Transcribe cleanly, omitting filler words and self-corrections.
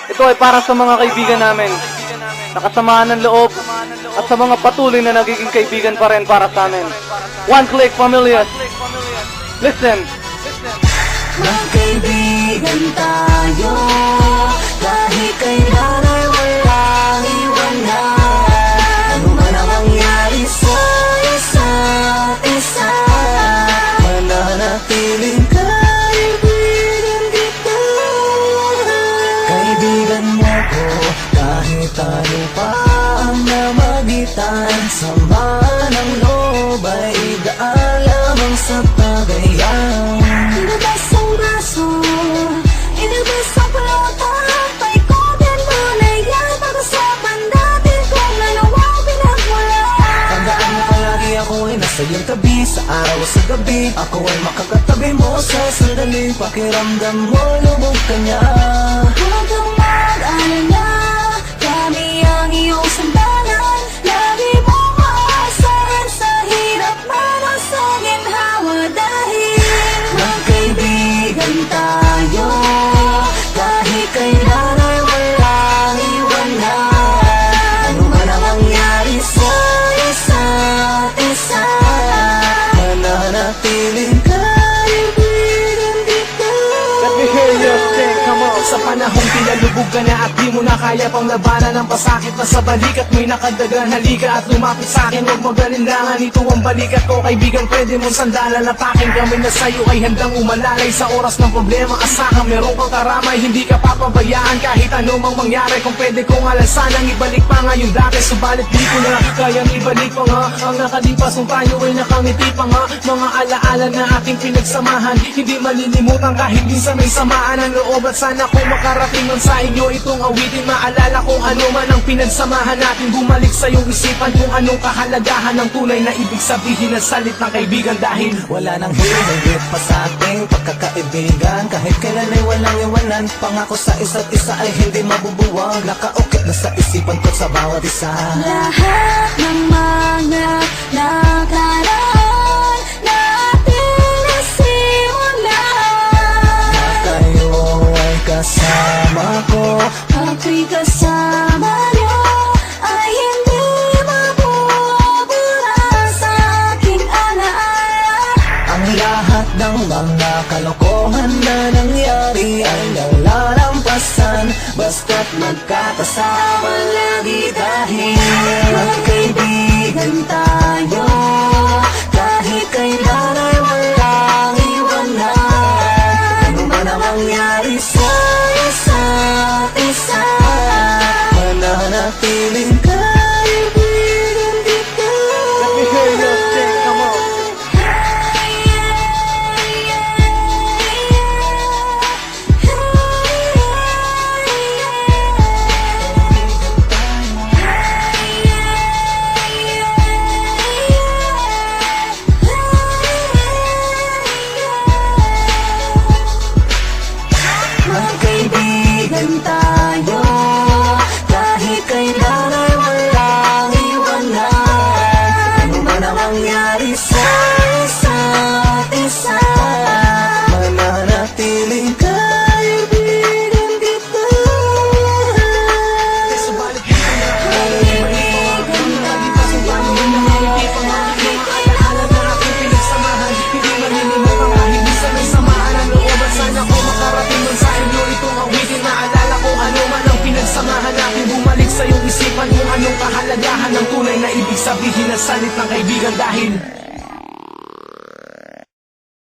Ito ay para sa mga kaibigan namin, nakasamaan ng loob, at sa mga patuloy na nagiging kaibigan pa rin para sa amin. One Click Familias. Listen. Magkaibigan tayo, kahit kailan ay walang iwanan. Ano man ang mangyari sa isa't isa, mananatiling kaibigan kita. Kaibigan mo ko, kahit ano pa ang namagitan. Sama ng loob ay gaan lamang sa tagayan. Inabas ang braso, inabas ang pelota, paikotin mo na yan. Pag-usapan natin kung ano ang pinagmula. Tandaan mo palagi ako ay nasa iyong tabi, sa araw sa gabi. Ako ay makakatabi mo sa sandali. Pakiramdam mo, lubog ka niya. Huwag kang mag-alala, kami ang iyong sandalan. Lagi mong maasahan sa hirap man o sa ginhawa. Dahil magkaibigan tayo, kahit kailan ay walang iwanan. Ano man ang mangyari sa isa't isa, mananatiling kaibigan kita. Let me hear you sing, come on. Sa panahong pinalubog ka na at di mo na kaya pang labanan ang pasakit na sa balikat mo'y nakadagan. Halika at lumapit sa'kin, huwag magalinlangan. Ito ang balikat ko, kaibigan, pwede mong sandalan. At aking kami na sa'yo ay handang umalalay. Sa oras ng problema, asahan meron kang karamay. Hindi ka papabayaan kahit ano mang mangyari. Kung pwede kong alasanang ibalik pa nga yung dati, subalit di ko na kayang ibalik pa nga ang nakalipas kung tayo ay nakangiti pa nga. Mga alaala na ating pinagsamahan, hindi malilimutan kahit minsan may samaan ang loob. At sana kung makarating nun sa inyo itong awitin, maalala kung ano man ang pinagsamahan natin. Bumalik sa iyong isipan kung anong kahalagahan ng tunay na ibig sabihin ng salitang kaibigan. Dahil wala nang hihigit pa sa ating pagkakaibigan. Kahit kailan ay walang iwanan, pangako sa isa't isa ay hindi mabubuwag. Nakaukit na sa isipan ko sa bawat isa. Lahat ng mga nakaraan natin nasimulan, na kayo ay kasama ko, ako'y kasama niyo, ay hindi mabubura sa aking alaala. Ang lahat ng mga kalokohan na nangyari ay nalalampasan, basta't magkakasama lagi. Dahil magkaibigan tayo, kahit kailan ay walang iwanan. Ano man ang mangyari sa isa't isa, mananatiling kaibigan kita. Let me hear you sing, come on. Magkaibigan tayo, kahit kailan ay walang iwanan. Ano man ang mangyari sa isa't isa, mananatiling kaibigan kita. subalit di ko na malipas ang paano mo na hindi pa nga. Mga alaala na ating pinagsamahan, hindi malilimutan kahit minsan may samaan ang loob. At sana kung makarating nun sa inyo itong awitin, maalala kung ano man ang pinagsamahan natin. Bumalik sa iyong isipan kung anong kahalagahan ng tunay na ibig sabihin ng salitang kaibigan. Dahil